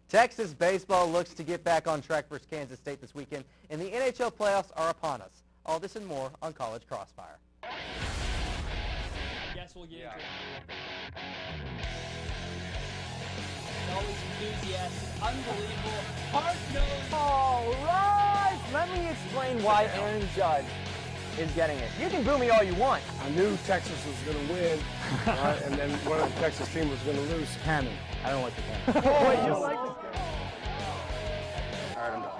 Texas baseball looks to get back on track versus Kansas State this weekend, and the NHL playoffs are upon us. All this and more on College Crossfire. Yes, we'll get into it. Always enthusiastic, unbelievable, hard-nosed. All right, let me explain why Aaron Judge is getting it. You can boo me all you want. I knew Texas was going to win, and then one of the Texas team was going to lose. Cannon. I don't like the cannon. Oh, wait, you don't like this guy? All right, I'm done.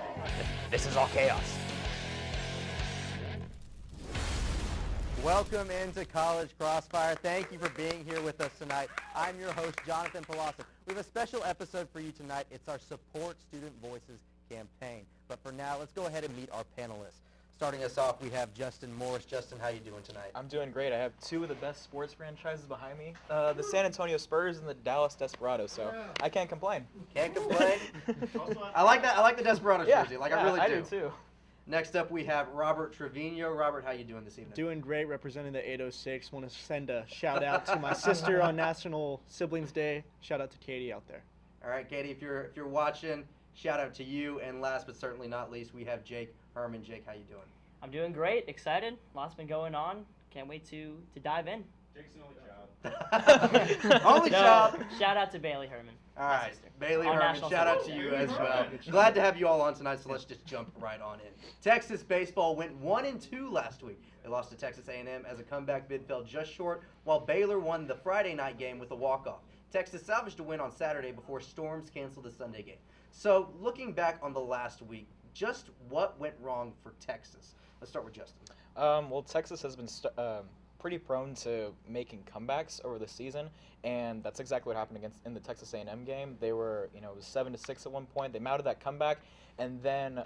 This is all chaos. Welcome into College Crossfire. Thank you for being here with us tonight. I'm your host, Jonathan Palacios. We have a special episode for you tonight. It's our Support Student Voices campaign. But for now, let's go ahead and meet our panelists. Starting us off, we have Justin Morris. Justin, how you doing tonight? I'm doing great. I have two of the best sports franchises behind me, the San Antonio Spurs and the Dallas Desperados, so I can't complain. Can't complain. I like that. I like the Desperados jersey. I really do. I do too. Next up, we have Robert Trevino. Robert, how you doing this evening? Doing great, representing the 806. Want to send a shout out to my sister on National Siblings Day. Shout out to Katie out there. All right, Katie, if you're watching, shout out to you. And last but certainly not least, we have Jake Herman. Jake, how you doing? I'm doing great, excited. Lots been going on. Can't wait to dive in. Jake's the only child. Only child. Shout out to Bailey Herman. All right, Bailey On Herman, National shout out to Siblings you Day. as well. Glad to have you all on tonight, so let's just jump right on in. Texas baseball went 1-2 last week. They lost to Texas A&M as a comeback bid fell just short, while Baylor won the Friday night game with a walk-off. Texas salvaged a win on Saturday before Storms canceled the Sunday game. So, looking back on the last week, just what went wrong for Texas? Let's start with Justin. Well, Texas has been pretty prone to making comebacks over the season, and that's exactly what happened in the Texas A&M game. They were, it was 7-6 at one point. They mounted that comeback, and then,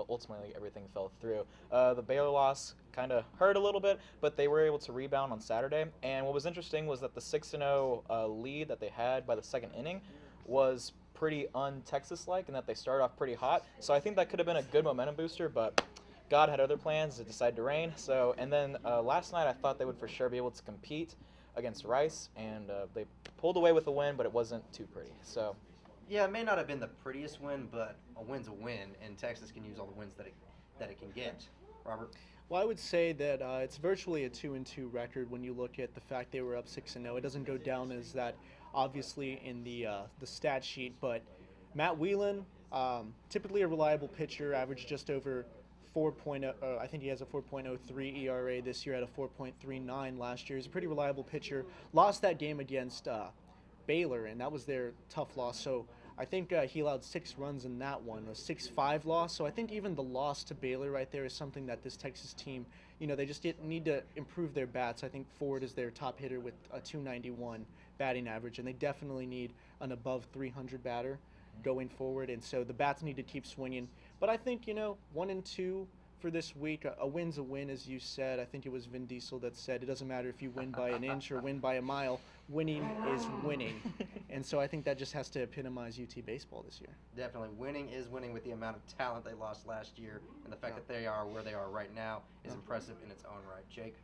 ultimately everything fell through. The Baylor loss kind of hurt a little bit, but they were able to rebound on Saturday. And what was interesting was that the 6-0 lead that they had by the second inning was pretty un-Texas-like, and that they started off pretty hot. So I think that could have been a good momentum booster, but God had other plans. It decided to rain. So, and then last night I thought they would for sure be able to compete against Rice, and they pulled away with a win, but it wasn't too pretty. So, yeah, it may not have been the prettiest win, but a win's a win, and Texas can use all the wins that it can get. Robert? Well, I would say that it's virtually a 2-2 record when you look at the fact they were up 6-0. It doesn't go down as that, obviously, in the stat sheet, but Matt Whelan, typically a reliable pitcher, averaged just over 4.0. I think he has a 4.03 ERA this year, had a 4.39 last year. He's a pretty reliable pitcher. Lost that game against Baylor, and that was their tough loss. So I think he allowed 6 runs in that one, a 6-5 loss. So I think even the loss to Baylor right there is something that this Texas team, they just need to improve their bats. I think Ford is their top hitter with a 291 batting average, and they definitely need an above 300 batter going forward. And so the bats need to keep swinging. But I think, 1-2 for this week. A win's a win, as you said. I think it was Vin Diesel that said it doesn't matter if you win by an inch or win by a mile. Winning is winning. And so I think that just has to epitomize UT baseball this year. Definitely. Winning is winning with the amount of talent they lost last year. And the fact that they are where they are right now is impressive in its own right. Jake?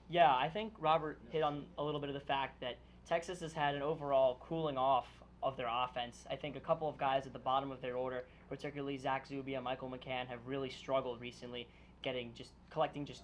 Yeah, I think Robert hit on a little bit of the fact that Texas has had an overall cooling off of their offense. I think a couple of guys at the bottom of their order, particularly Zach Zubia, Michael McCann, have really struggled recently, collecting just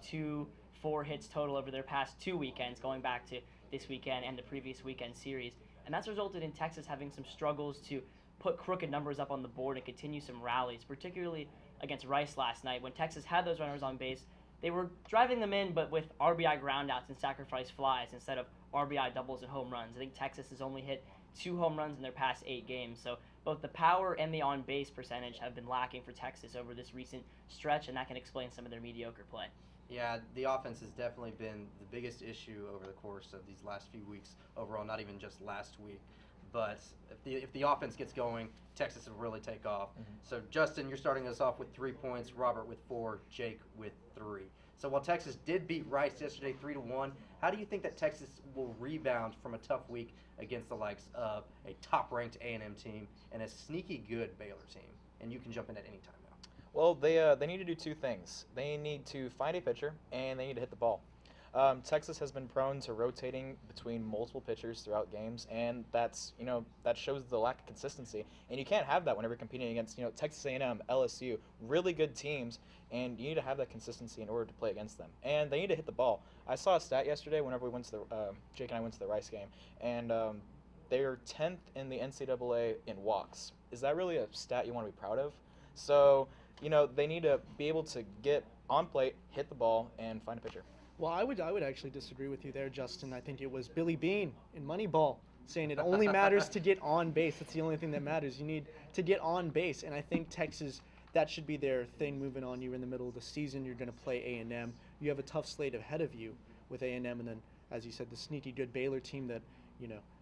4 hits total over their past 2 weekends, going back to this weekend and the previous weekend series. And that's resulted in Texas having some struggles to put crooked numbers up on the board and continue some rallies, particularly against Rice last night. When Texas had those runners on base, they were driving them in, but with RBI groundouts and sacrifice flies instead of RBI doubles and home runs. I think Texas has only hit 2 home runs in their past 8 games. So both the power and the on-base percentage have been lacking for Texas over this recent stretch, and that can explain some of their mediocre play. Yeah, the offense has definitely been the biggest issue over the course of these last few weeks overall, not even just last week. But if the offense gets going, Texas will really take off. Mm-hmm. So, Justin, you're starting us off with 3 points, Robert with 4, Jake with 3. So while Texas did beat Rice yesterday 3-1, how do you think that Texas will rebound from a tough week against the likes of a top-ranked A&M team and a sneaky good Baylor team? And you can jump in at any time now. Well, they need to do 2 things. They need to find a pitcher, and they need to hit the ball. Texas has been prone to rotating between multiple pitchers throughout games, and that's that shows the lack of consistency. And you can't have that whenever you're competing against Texas A&M, LSU, really good teams, and you need to have that consistency in order to play against them. And they need to hit the ball. I saw a stat yesterday whenever we went to the Jake and I went to the Rice game, and they're 10th in the NCAA in walks. Is that really a stat you want to be proud of? So they need to be able to get on plate, hit the ball, and find a pitcher. Well, I would actually disagree with you there, Justin. I think it was Billy Beane in Moneyball saying it only matters to get on base. That's the only thing that matters. You need to get on base, and I think Texas, that should be their thing moving on. You're in the middle of the season. You're going to play A&M. You have a tough slate ahead of you with A&M, and then, as you said, the sneaky good Baylor team that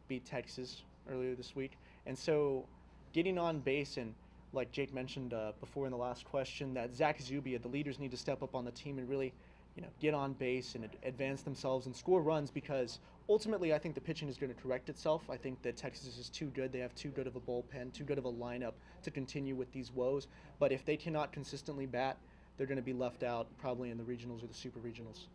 beat Texas earlier this week. And so getting on base, and like Jake mentioned before in the last question, that Zach Zubia, the leaders need to step up on the team and really get on base and advance themselves and score runs, because ultimately I think the pitching is going to correct itself. I think that Texas is too good. They have too good of a bullpen, too good of a lineup to continue with these woes. But if they cannot consistently bat, they're going to be left out probably in the regionals or the super regionals.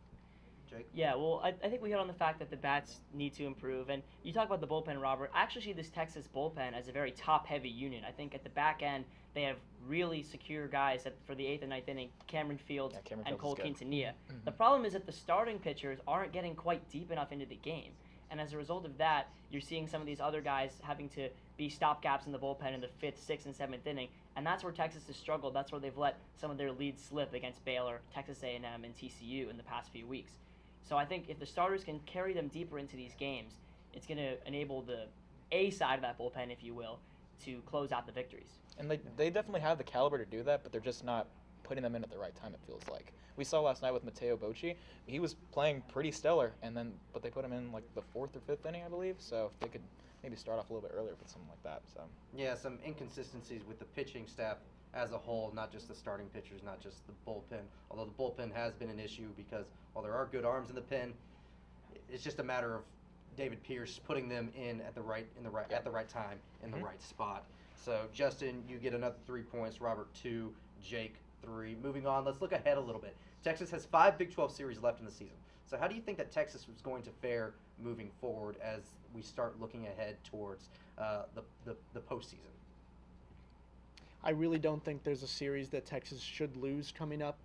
Jake? Yeah, well, I think we hit on the fact that the bats need to improve. And you talk about the bullpen, Robert. I actually see this Texas bullpen as a very top-heavy unit. I think at the back end, they have really secure guys for the 8th and 9th inning, Cameron Fields and Cole Quintanilla. Mm-hmm. The problem is that the starting pitchers aren't getting quite deep enough into the game. And as a result of that, you're seeing some of these other guys having to be stopgaps in the bullpen in the 5th, 6th, and 7th inning. And that's where Texas has struggled. That's where they've let some of their leads slip against Baylor, Texas A&M, and TCU in the past few weeks. So I think if the starters can carry them deeper into these games, it's going to enable the A side of that bullpen, if you will, to close out the victories. And they definitely have the caliber to do that, but they're just not putting them in at the right time, it feels like. We saw last night with Mateo Bocci. He was playing pretty stellar, but they put him in like the 4th or 5th inning, I believe. So if they could maybe start off a little bit earlier with something like that. So Yeah, some inconsistencies with the pitching staff as a whole, not just the starting pitchers, not just the bullpen. Although the bullpen has been an issue because while there are good arms in the pen, it's just a matter of David Pierce putting them in at the right time in the right spot. So Justin, you get another 3 points. Robert 2, Jake 3. Moving on, let's look ahead a little bit. Texas has 5 Big 12 series left in the season. So how do you think that Texas was going to fare moving forward as we start looking ahead towards the postseason? I really don't think there's a series that Texas should lose coming up.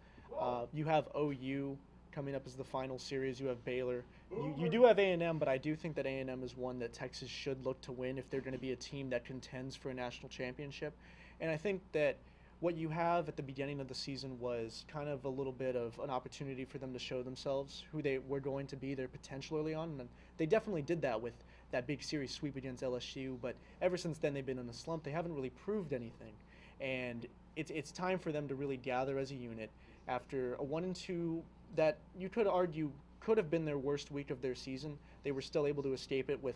You have OU coming up as the final series. You have Baylor. You do have A&M, but I do think that A&M is one that Texas should look to win if they're going to be a team that contends for a national championship. And I think that what you have at the beginning of the season was kind of a little bit of an opportunity for them to show themselves who they were going to be, their potential early on. And they definitely did that with that big series sweep against LSU. But ever since then, they've been in a slump. They haven't really proved anything. And it's time for them to really gather as a unit after a 1-2 that you could argue could have been their worst week of their season. They were still able to escape it with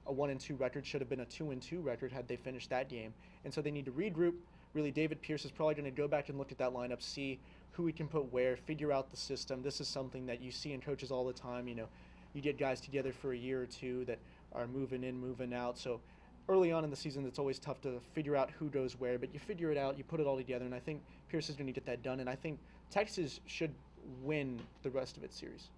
a 1-2 record. Should have been a 2-2 record had they finished that game. And so they need to regroup. Really, David Pierce is probably going to go back and look at that lineup, see who he can put where, figure out the system. This is something that you see in coaches all the time. You get guys together for a year or two that are moving in, moving out. So early on in the season, it's always tough to figure out who goes where, but you figure it out, you put it all together, and I think Pierce is going to get that done, and I think Texas should win the rest of its series.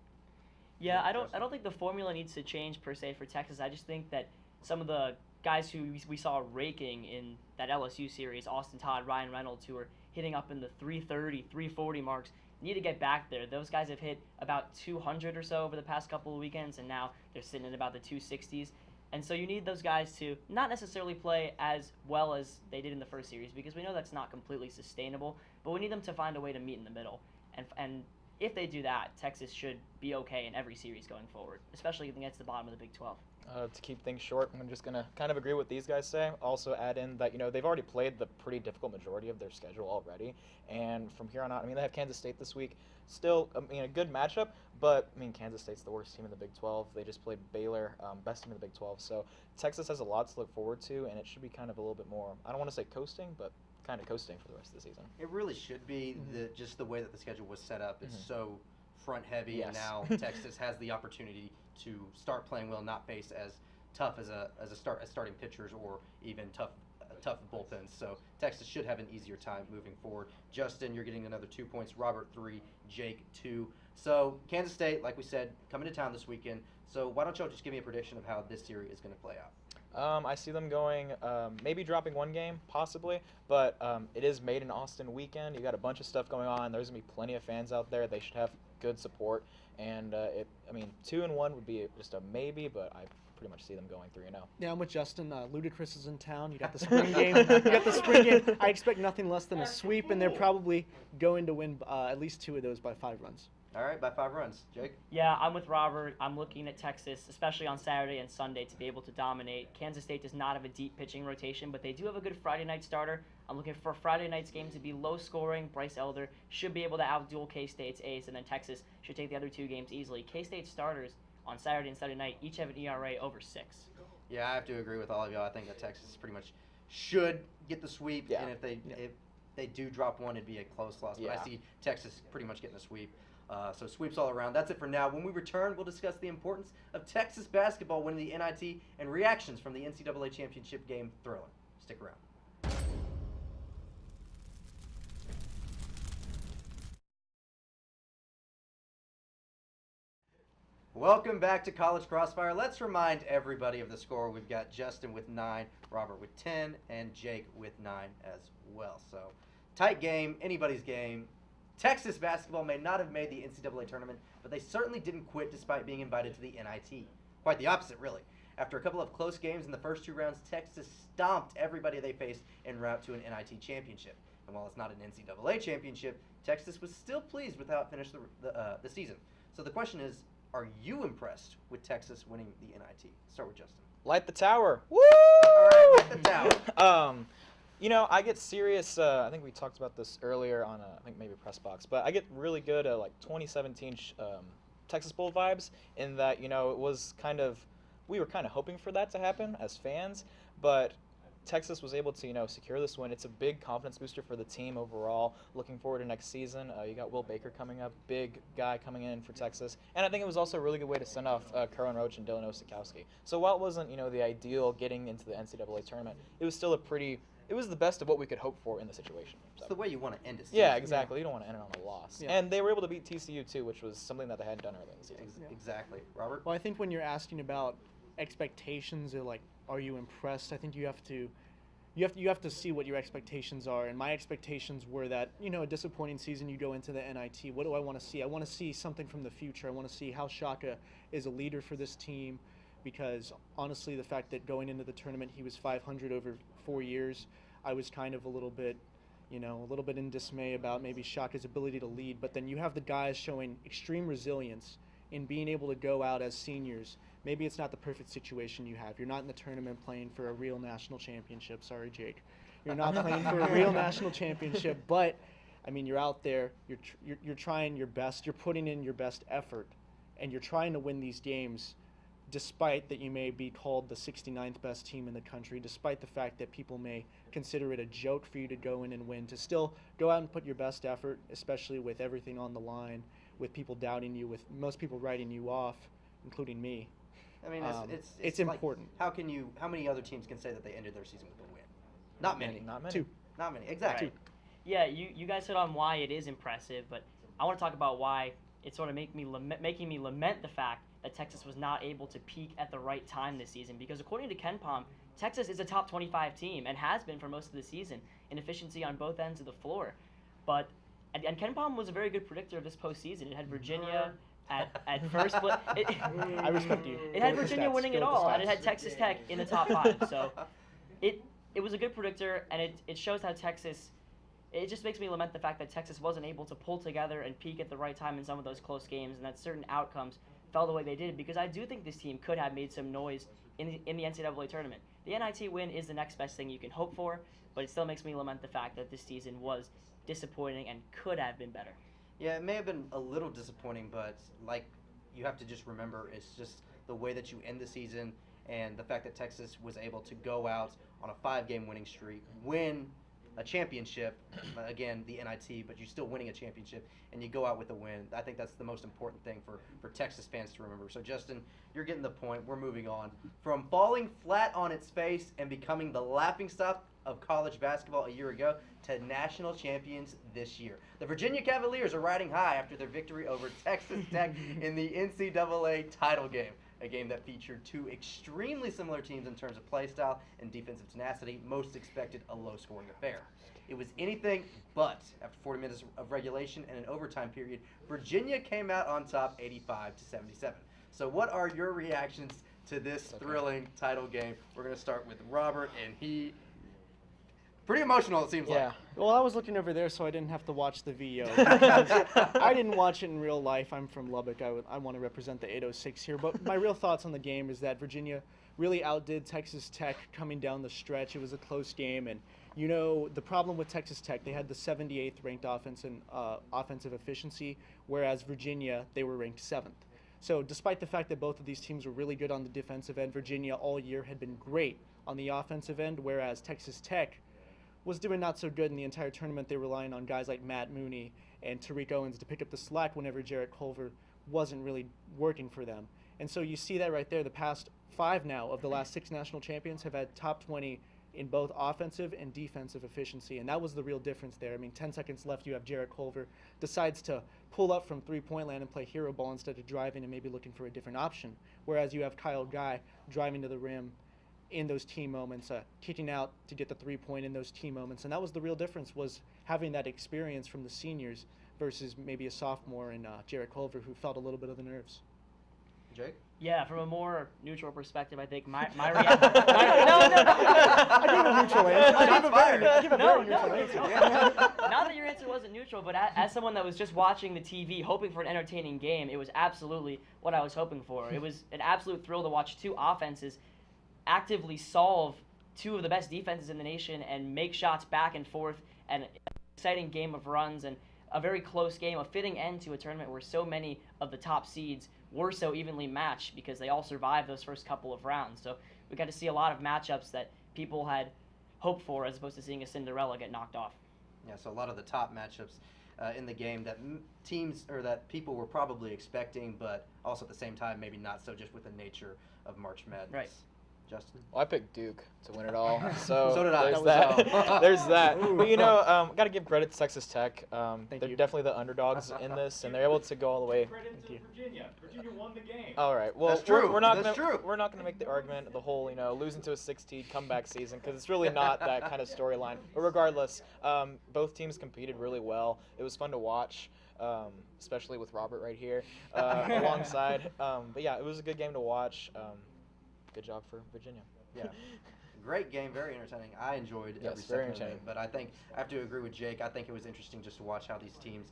Yeah, I don't think the formula needs to change per se for Texas. I just think that some of the guys who we saw raking in that LSU series, Austin Todd, Ryan Reynolds, who are hitting up in the 330, 340 marks, need to get back there. Those guys have hit about 200 or so over the past couple of weekends, and now they're sitting at about the 260s. And so you need those guys to not necessarily play as well as they did in the first series, because we know that's not completely sustainable, but we need them to find a way to meet in the middle. And if they do that, Texas should be okay in every series going forward, especially against the bottom of the Big 12. To keep things short, I'm just going to kind of agree with these guys say. Also add in that, they've already played the pretty difficult majority of their schedule already. And from here on out, they have Kansas State this week. Still, a good matchup, but, Kansas State's the worst team in the Big 12. They just played Baylor, best team in the Big 12. So Texas has a lot to look forward to, and it should be kind of a little bit more, I don't want to say coasting, but kind of coasting for the rest of the season. It really should be. Just the way that the schedule was set up is so front heavy, Yes. and now Texas has the opportunity to start playing well, not face as tough as starting pitchers or even tough bullpens. So Texas should have an easier time moving forward. Justin, you're getting another 2 points. Robert 3, Jake 2. So Kansas State, like we said, coming to town this weekend. So why don't y'all just give me a prediction of how this series is going to play out? I see them going, maybe dropping one game, possibly, but it is Made in Austin weekend. You got a bunch of stuff going on. There's going to be plenty of fans out there. They should have good support. And, 2-1 would be just a maybe, but I pretty much see them going 3-0. Yeah, I'm with Justin. Ludacris is in town. You got the spring game. You got the spring game. I expect nothing less than a sweep, and they're probably going to win at least 2 of those by 5 runs. All right, by 5 runs. Jake? Yeah, I'm with Robert. I'm looking at Texas, especially on Saturday and Sunday, to be able to dominate. Kansas State does not have a deep pitching rotation, but they do have a good Friday night starter. I'm looking for Friday night's game to be low scoring. Bryce Elder should be able to outduel K-State's ace, and then Texas should take the other 2 games easily. K-State starters on Saturday and Sunday night each have an ERA over 6. Yeah, I have to agree with all of y'all. I think that Texas pretty much should get the sweep, Yeah. and if they do drop one, it'd be a close loss. But Yeah. I see Texas pretty much getting the sweep. So sweeps all around. That's it for now. When we return, we'll discuss the importance of Texas basketball winning the NIT and reactions from the NCAA championship game thriller. Stick around. Welcome back to College Crossfire. Let's remind everybody of the score. We've got Justin with 9, Robert with 10, and Jake with 9 as well. So, tight game, anybody's game. Texas basketball may not have made the NCAA tournament, but they certainly didn't quit despite being invited to the NIT. Quite the opposite, really. After a couple of close games in the first 2 rounds, Texas stomped everybody they faced en route to an NIT championship. And while it's not an NCAA championship, Texas was still pleased with how it finished the season. So the question is, are you impressed with Texas winning the NIT? Start with Justin. Light the tower. Woo! All right, light the tower. I get serious. I think we talked about this earlier on, I think maybe Press Box, but I get really good 2017 Texas Bowl vibes in that, it was we were kind of hoping for that to happen as fans, but Texas was able to, secure this win. It's a big confidence booster for the team overall. Looking forward to next season. You got Will Baker coming up, big guy coming in for Texas. And I think it was also a really good way to send off Kerwin Roach and Dylan Osikowski. So while it wasn't, the ideal getting into the NCAA tournament, it was still it was the best of what we could hope for in the situation. So. It's the way you want to end a season. Yeah, exactly. You don't want to end it on a loss. Yeah. And they were able to beat TCU, too, which was something that they hadn't done earlier in the season. Exactly. Robert? Well, I think when you're asking about expectations or are you impressed, I think you have to see what your expectations are. And my expectations were that, a disappointing season, you go into the NIT. What do I want to see? I want to see something from the future. I want to see how Shaka is a leader for this team, because honestly, the fact that going into the tournament he was 500 over 4 years, I was kind of a little bit in dismay about maybe Shaka's ability to lead. But then you have the guys showing extreme resilience in being able to go out as seniors. Maybe it's not the perfect situation you have. You're not in the tournament playing for a real national championship. Sorry, Jake. You're not playing for a real national championship, but you're out there. You're trying your best. You're putting in your best effort, and you're trying to win these games, despite that you may be called the 69th best team in the country, despite the fact that people may consider it a joke for you to go in and win. To still go out and put your best effort, especially with everything on the line, with people doubting you, with most people writing you off, including me. It's important. Like, how many other teams can say that they ended their season with a win? Not many. Not many. 2. Not many. Exactly. Right. Yeah, you guys hit on why it is impressive, but I want to talk about why it's sort of making me lament the fact that Texas was not able to peak at the right time this season. Because according to KenPom, Texas is a top 25 team and has been for most of the season in efficiency on both ends of the floor. But and KenPom was a very good predictor of this postseason. It had Virginia at first, but I respect you. It had Go with the Virginia stats. winning Go it with the all, and stats. it had Texas Tech in the top 5. So it was a good predictor, and it shows how Texas. It just makes me lament the fact that Texas wasn't able to pull together and peak at the right time in some of those close games, and that certain outcomes fell the way they did. Because I do think this team could have made some noise in the NCAA tournament. The NIT win is the next best thing you can hope for, but it still makes me lament the fact that this season was disappointing and could have been better. Yeah, it may have been a little disappointing, but you have to just remember, it's just the way that you end the season and the fact that Texas was able to go out on a 5-game winning streak, win a championship, again, the NIT, but you're still winning a championship, and you go out with a win. I think that's the most important thing for Texas fans to remember. So, Justin, you're getting the point. We're moving on. From falling flat on its face and becoming the laughingstock of college basketball a year ago to national champions this year. The Virginia Cavaliers are riding high after their victory over Texas Tech in the NCAA title game. A game that featured two extremely similar teams in terms of play style and defensive tenacity. Most expected a low-scoring affair. It was anything but. After 40 minutes of regulation and an overtime period, Virginia came out on top 85-77. So what are your reactions to this thrilling title game? We're going to start with Robert, and he... pretty emotional, it seems like. Well, I was looking over there, so I didn't have to watch the video. Because I didn't watch it in real life. I'm from Lubbock. I want to represent the 806 here. But my real thoughts on the game is that Virginia really outdid Texas Tech coming down the stretch. It was a close game. And, you know, the problem with Texas Tech, they had the 78th ranked offense and offensive efficiency, whereas Virginia, they were ranked 7th. So despite the fact that both of these teams were really good on the defensive end, Virginia all year had been great on the offensive end, whereas Texas Tech was doing not so good in the entire tournament. They were relying on guys like Matt Mooney and Tariq Owens to pick up the slack whenever Jarrett Culver wasn't really working for them. And so you see that right there. The past 5 now of the last 6 national champions have had top 20 in both offensive and defensive efficiency, and that was the real difference there. I mean, 10 seconds left, you have Jarrett Culver decides to pull up from three-point land and play hero ball instead of driving and maybe looking for a different option, whereas you have Kyle Guy driving to the rim in those team moments, kicking out to get the 3-point in those team moments. And that was the real difference, was having that experience from the seniors versus maybe a sophomore in Jarrett Culver, who felt a little bit of the nerves. Jake? Yeah, from a more neutral perspective, I think my No. reaction. I gave a neutral answer. I gave a very neutral No. answer. Not that your answer wasn't neutral, but as someone that was just watching the TV, hoping for an entertaining game, it was absolutely what I was hoping for. It was an absolute thrill to watch two offenses actively solve two of the best defenses in the nation and make shots back and forth, and an exciting game of runs and a very close game, a fitting end to a tournament where so many of the top seeds were so evenly matched because they all survived those first couple of rounds. So we got to see a lot of matchups that people had hoped for, as opposed to seeing a Cinderella get knocked off. Yeah, so a lot of the top matchups in the game that teams or that people were probably expecting, but also at the same time maybe not so, just with the nature of March Madness. Right. Justin? Well, I picked Duke to win it all, so, So did I. there's That was that. all. There's that. But you know, got to give credit to Texas Tech. Thank They're you. definitely the underdogs in this, and they're able to go all the way. Credit to Virginia. Virginia won the game. All right. Well, That's true. We're not That's gonna true. we're not gonna make the argument the whole losing to a 6-seed comeback season, because it's really not that kind of storyline. But regardless, both teams competed really well. It was fun to watch. Especially with Robert right here alongside. But yeah, it was a good game to watch. Good job for Virginia. Yeah. Great game, very entertaining. I enjoyed every Yes, second very of it. entertaining. But I think I have to agree with Jake. I think it was interesting just to watch how these teams,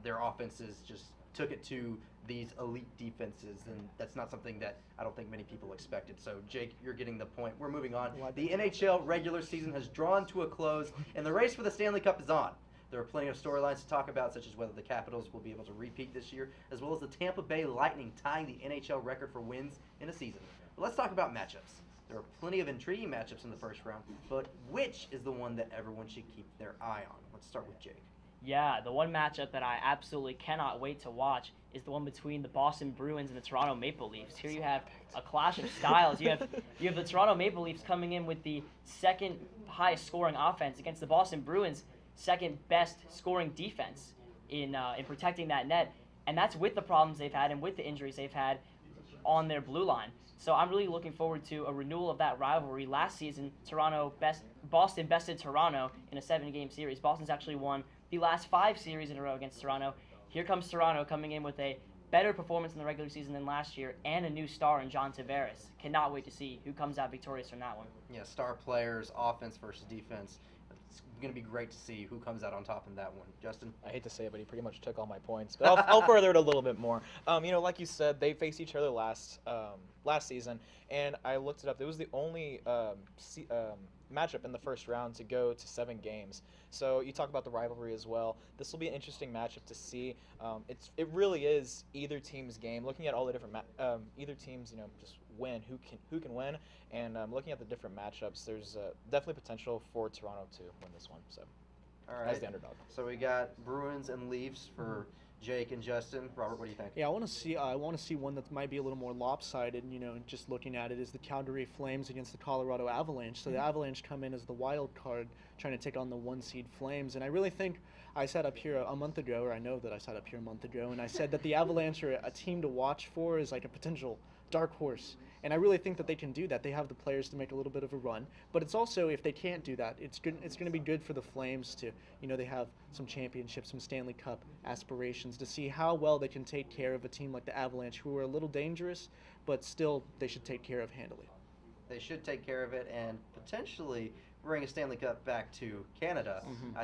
their offenses just took it to these elite defenses, and that's not something that I don't think many people expected. So, Jake, you're getting the point. We're moving on. The NHL regular season has drawn to a close, and the race for the Stanley Cup is on. There are plenty of storylines to talk about, such as whether the Capitals will be able to repeat this year, as well as the Tampa Bay Lightning tying the NHL record for wins in a season. But let's talk about matchups. There are plenty of intriguing matchups in the first round, but which is the one that everyone should keep their eye on? Let's start with Jake. Yeah, the one matchup that I absolutely cannot wait to watch is the one between the Boston Bruins and the Toronto Maple Leafs. Here you have a clash of styles. You have the Toronto Maple Leafs coming in with the second highest scoring offense against the Boston Bruins' second best scoring defense in protecting that net, and that's with the problems they've had and with the injuries they've had on their blue line. So I'm really looking forward to a renewal of that rivalry. Last season, Boston bested Toronto in a 7-game series. Boston's actually won the last 5 series in a row against Toronto. Here comes Toronto coming in with a better performance in the regular season than last year and a new star in John Tavares. Cannot wait to see who comes out victorious from that one. Yeah, star players, offense versus defense. It's going to be great to see who comes out on top in that one. Justin? I hate to say it, but he pretty much took all my points. But I'll further it a little bit more. Like you said, they faced each other last season, and I looked it up. It was the only matchup in the first round to go to 7 games. So you talk about the rivalry as well. This will be an interesting matchup to see. It really is either team's game. Looking at all the different either team's just win, who can win. And looking at the different matchups, there's definitely potential for Toronto to win this one. So, All right. as the underdog. So we got Bruins and Leafs for Jake and Justin. Robert, what do you think? Yeah, I want to see one that might be a little more lopsided. Just looking at it, is the Calgary Flames against the Colorado Avalanche. So the Avalanche come in as the wild card, trying to take on the 1-seed Flames. And I really think I said up here a month ago, or I know that I said up here a month ago, and I said that the Avalanche are a team to watch for, is like a potential dark horse. And I really think that they can do that. They have the players to make a little bit of a run. But it's also, if they can't do that, it's good. It's going to be good for the Flames to, they have some championships, some Stanley Cup aspirations, to see how well they can take care of a team like the Avalanche, who are a little dangerous, but still they should take care of handily. They should take care of it and potentially bring a Stanley Cup back to Canada. Mm-hmm.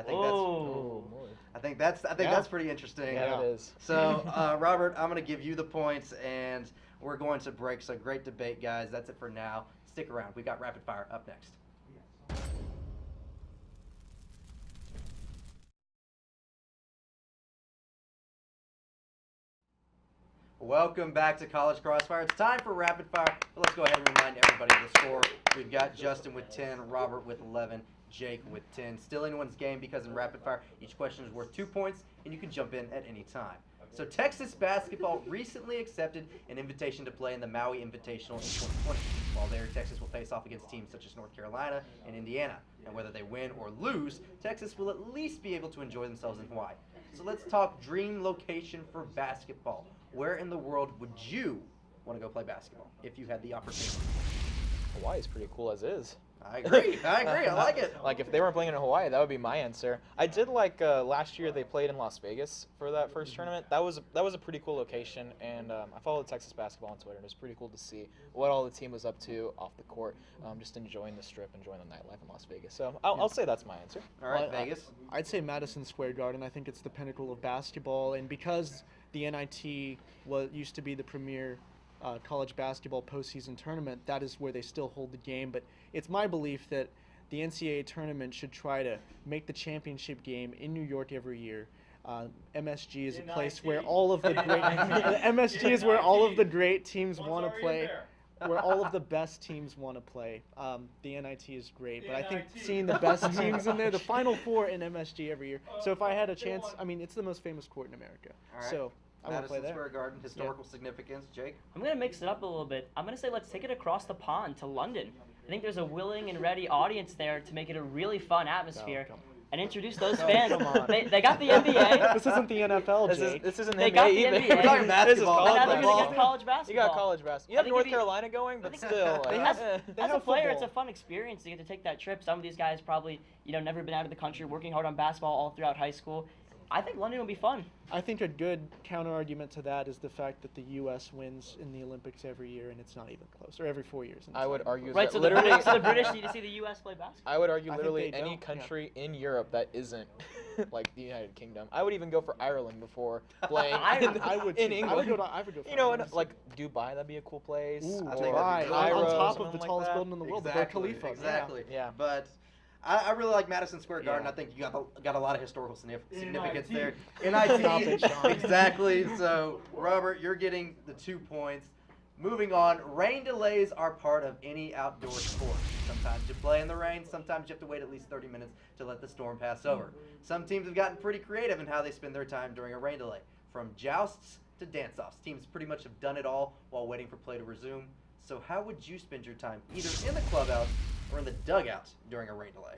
I think that's pretty interesting. Yeah, it is. So, Robert, I'm going to give you the points, and we're going to break. So, great debate, guys. That's it for now. Stick around. We got rapid fire up next. Welcome back to College Crossfire. It's time for rapid fire. But let's go ahead and remind everybody of the score. We've got Justin with 10, Robert with 11, Jake with 10. Still anyone's game because in rapid fire, each question is worth 2 points, and you can jump in at any time. So Texas basketball recently accepted an invitation to play in the Maui Invitational in 2020. While there, Texas will face off against teams such as North Carolina and Indiana. And whether they win or lose, Texas will at least be able to enjoy themselves in Hawaii. So let's talk dream location for basketball. Where in the world would you want to go play basketball if you had the opportunity? Hawaii is pretty cool as is. I agree. I like it. Like, if they weren't playing in Hawaii, that would be my answer. I did like last year they played in Las Vegas for that first tournament. That was a pretty cool location, and I followed Texas basketball on Twitter, and it was pretty cool to see what all the team was up to off the court, just enjoying the strip, enjoing the nightlife in Las Vegas. So I'll say that's my answer. All right, Vegas. I'd say Madison Square Garden. I think it's the pinnacle of basketball, and because the NIT used to be the premier college basketball postseason tournament, that is where they still hold the game. But it's my belief that the NCAA tournament should try to make the championship game in New York every year. MSG is a place where all of the great MSG is where all of the great teams want to play, where all of the best teams want to play. The NIT is great, but I think seeing the best teams in there, the Final Four in MSG every year. So if I had a chance, I mean, it's the most famous court in America. All right. So I want to play Madison there. Square Garden, historical significance. Jake? I'm going to mix it up a little bit. I'm going to say let's take it across the pond to London. I think there's a willing and ready audience there to make it a really fun atmosphere. And introduce those fans. Come on. They got the NBA. This isn't the NFL, Jake. This isn't They NBA got the either. NBA. We're talking basketball. And now they're College going to basketball. get college basketball. You got college basketball. You have I think North it'd be- Carolina going, but still. They like, have- As a have player, football. it's a fun experience to get to take that trip. Some of these guys probably, never been out of the country, working hard on basketball all throughout high school. I think London will be fun. I think a good counter-argument to that is the fact that the U.S. wins in the Olympics every year, and it's not even close, or every 4 years. And I it's would not argue Right, that so literally. the British need to see the U.S. play basketball. I would argue I think literally they any don't, country in Europe that isn't like the United Kingdom. I would even go for Ireland before playing Ireland. I would in too. England. I would go for You know, Ireland. like Dubai, that'd be a cool place. Ooh, I think Dubai, that'd be on cool. top something of the like tallest that. building in the world, Exactly, the Burj Khalifa. exactly. Yeah. But I really like Madison Square Garden. Yeah. I think you got a lot of historical significance NIT. there. Stop NIT, it, Sean. exactly. So, Robert, you're getting the 2 points. Moving on, rain delays are part of any outdoor sport. Sometimes you play in the rain, sometimes you have to wait at least 30 minutes to let the storm pass over. Some teams have gotten pretty creative in how they spend their time during a rain delay. From jousts to dance-offs, teams pretty much have done it all while waiting for play to resume. So how would you spend your time, either in the clubhouse or in the dugout during a rain delay?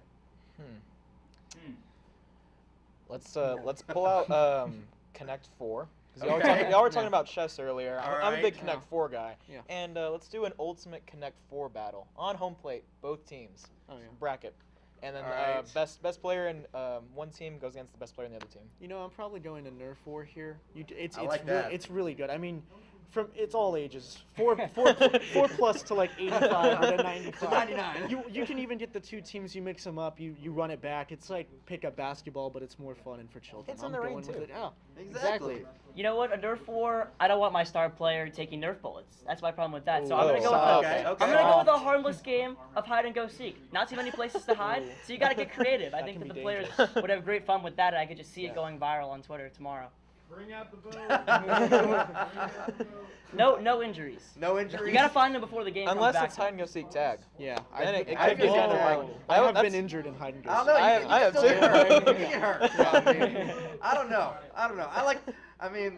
Let's pull out Connect 4. 'Cause y'all were talking about chess earlier. I'm a big Alright. Connect 4 guy. Yeah. And let's do an ultimate Connect 4 battle on home plate, both teams. Oh, yeah. Bracket. And then Alright. best player in one team goes against the best player in the other team. I'm probably going to Nerf 4 here. It's I like that. It's really good. I mean, it's all ages. 4 plus to like 85 or to 95. To 99. You can even get the two teams. You mix them up. You run it back. It's like pickup basketball, but it's more fun and for children. It's in the rain, going with too. it. Yeah, Exactly. You know what? A Nerf war, I don't want my star player taking Nerf bullets. That's my problem with that. So I'm Oh, gonna go soft. with Okay, I'm okay. gonna go with a harmless game of hide and go seek. Not too many places to hide, so you gotta get creative. I That think can that be the players dangerous. would have great fun with that, and I could just see it going viral on Twitter tomorrow. Bring out the boat. No injuries. No injuries. You gotta find them before the game Unless comes back. it's hide and go seek tag. Yeah, Then it I could be feel kind of like- like. I have that's- been injured in hide and go I don't seek. know. I have- You I have can too. still get hurt. You can get hurt. So, I don't know. I mean,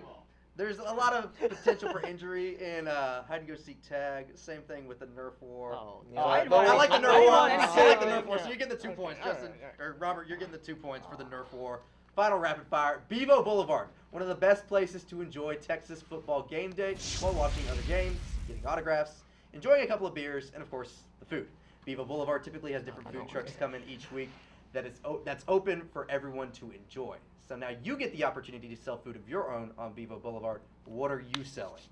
there's a lot of potential for injury in hide and go seek tag. Same thing with the Nerf war. Oh, Yeah. I But didn't I like the want- Nerf I didn't war. want any I like the tag. Nerf war. So you're getting the 2 points, All right, Justin all or Robert. You're getting the 2 points for the Nerf war. Final rapid fire. Bevo Boulevard, one of the best places to enjoy Texas football game day while watching other games, getting autographs, enjoying a couple of beers, and of course the food. Bevo Boulevard typically has different food trucks come in each week that's open for everyone to enjoy. So now you get the opportunity to sell food of your own on Bevo Boulevard. What are you selling?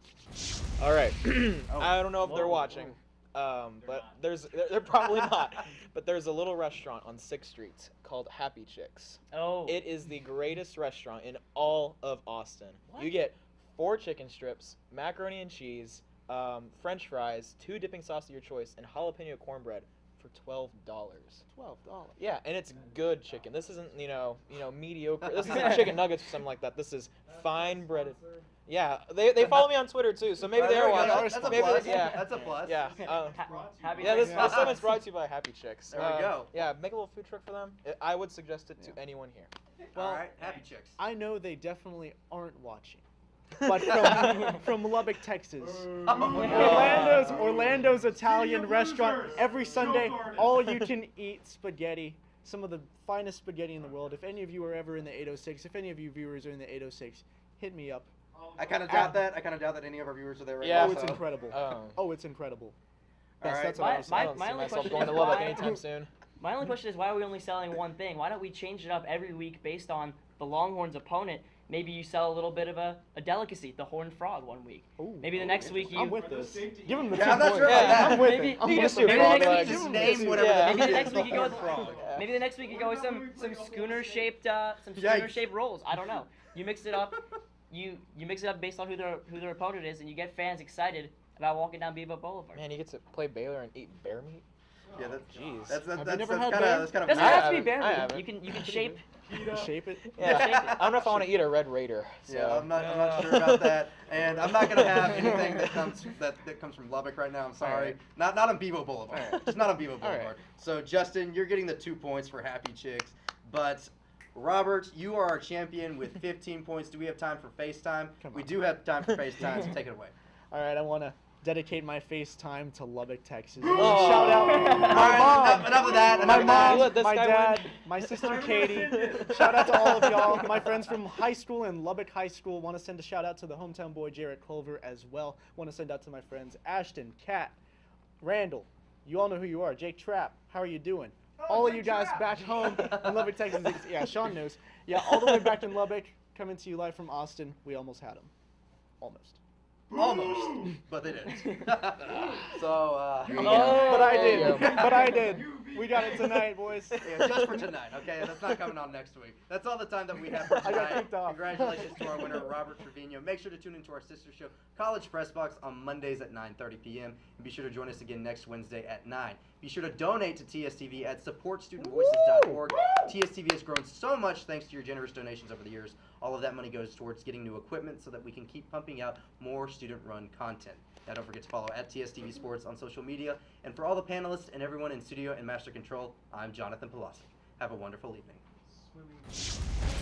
All right. Oh. I don't know if they're watching, but they're probably not. But there's a little restaurant on 6th Street called Happy Chicks. Oh. It is the greatest restaurant in all of Austin. What? You get 4 chicken strips, macaroni and cheese, French fries, 2 dipping sauce of your choice, and jalapeno cornbread for $12. $12. Yeah, and it's good chicken. This isn't mediocre. This isn't chicken nuggets or something like that. This is fine breaded. Yeah, they follow me on Twitter too, so maybe they're watching. That's a Maybe plus. yeah. That's a plus. Yeah. Happy Yeah, this Thanksgiving. segment's brought to you by Happy Chicks. There we go. Yeah, make a little food truck for them. I would suggest it to anyone here. All right, Happy Chicks. I know they definitely aren't watching, but from Lubbock, Texas, Orlando's Italian restaurant every Sunday, all you can eat spaghetti, some of the finest spaghetti in the world. If any of you are ever in the 806, if any of you viewers are in the 806, hit me up. I kind of doubt that. I kind of doubt that any of our viewers are there right Yeah. now. Oh, it's so- incredible. Oh, it's incredible. All right. That's what I was saying. I don't my see only myself question going is to Lubbock why- anytime soon. My only question is, why are we only selling one thing? Why don't we change it up every week based on the Longhorns' opponent? Maybe you sell a little bit of a delicacy, the horned frog, one week. Ooh. Maybe the next week you. I'm with this. Give him the Yeah, I'm not 2 sure points. about that. I'm with Maybe- it. I'm you with just it. do maybe the frog next week legs. you Just just name whatever Yeah. Maybe the next week you go with frog. maybe the next week you go with some schooner shaped Yikes. rolls. I don't know. You mix it up. You mix it up based on who their opponent is, and you get fans excited about walking down Bevo Boulevard. Man, you get to play Baylor and eat bear meat. Yeah, that's Jeez. that's Have you that's never kind had of bear? that's kind of Doesn't I have to be haven't. bare I meat. haven't. You can shape. Shape it. Yeah. shape it. I don't know if I want to eat a Red Raider. So. Yeah, I'm not sure about that, and I'm not gonna have anything that comes from Lubbock right now. I'm sorry, right. not on Bevo Boulevard, Alright. just not on Bevo right. Boulevard. So Justin, you're getting the 2 points for Happy Chicks, but Robert, you are our champion with 15 points. Do we have time for FaceTime? Come We on. do have time for FaceTime, so take it away. All right, I want to dedicate my FaceTime to Lubbock, Texas. Oh. Shout out my Alright, mom, enough of that. my Enough of that. You mom, let this my guy dad, win. my sister Katie. Shout out to all of y'all. My friends from high school and Lubbock High School. Want to send a shout out to the hometown boy Jarrett Culver as well. Want to send out to my friends Ashton, Kat, Randall. You all know who you are. Jake Trapp, how are you doing? All of you guys back home in Lubbock, Texas. Yeah, Sean knows. Yeah, all the way back in Lubbock, coming to you live from Austin. We almost had him. Almost. Almost, but they didn't. So, But I There you did. go. But I did. We got it tonight, boys. yeah, just for tonight, okay? That's not coming on next week. That's all the time that we have for I got tonight. kicked off. Congratulations to our winner, Robert Trevino. Make sure to tune into our sister show, College Press Box, on Mondays at 9:30 p.m. And be sure to join us again next Wednesday at 9. Be sure to donate to TSTV at supportstudentvoices.org. TSTV has grown so much thanks to your generous donations over the years. All of that money goes towards getting new equipment so that we can keep pumping out more student-run content. Now, don't forget to follow at TSTV Sports on social media. And for all the panelists and everyone in studio and master control, I'm Jonathan Pulasic. Have a wonderful evening.